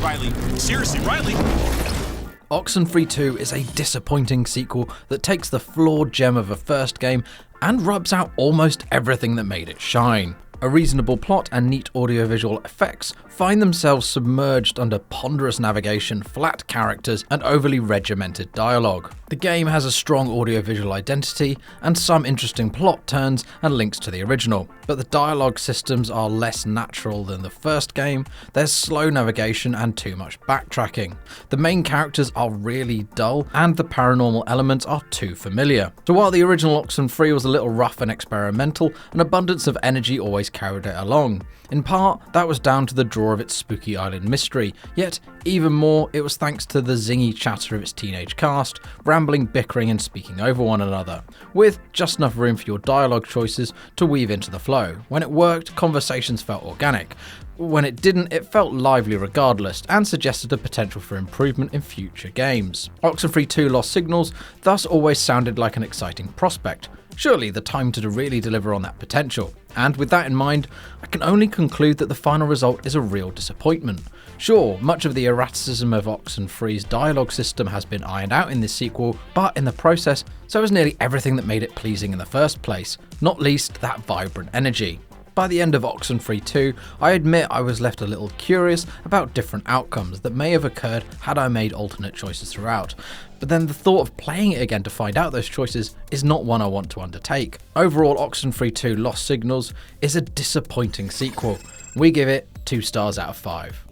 Riley. Seriously, Riley? Oxenfree 2 is a disappointing sequel that takes the flawed gem of a first game and rubs out almost everything that made it shine. A reasonable plot and neat audiovisual effects find themselves submerged under ponderous navigation, flat characters, and overly regimented dialogue. The game has a strong audiovisual identity and some interesting plot turns and links to the original, but the dialogue systems are less natural than the first game, there's slow navigation and too much backtracking. The main characters are really dull, and the paranormal elements are too familiar. So while the original Oxenfree was a little rough and experimental, an abundance of energy always carried it along. In part, that was down to the draw of its spooky island mystery, yet even more, it was thanks to the zingy chatter of its teenage cast, rambling, bickering and speaking over one another, with just enough room for your dialogue choices to weave into the flow. When it worked, conversations felt organic. When it didn't, it felt lively regardless, and suggested a potential for improvement in future games. Oxenfree 2 Lost Signals thus always sounded like an exciting prospect. Surely the time to really deliver on that potential. And with that in mind, I can only conclude that the final result is a real disappointment. Sure, much of the erraticism of Oxenfree's dialogue system has been ironed out in this sequel, but in the process, so has nearly everything that made it pleasing in the first place, not least that vibrant energy. By the end of Oxenfree 2, I admit I was left a little curious about different outcomes that may have occurred had I made alternate choices throughout, but then the thought of playing it again to find out those choices is not one I want to undertake. Overall, Oxenfree 2 Lost Signals is a disappointing sequel. We give it 2 stars out of 5.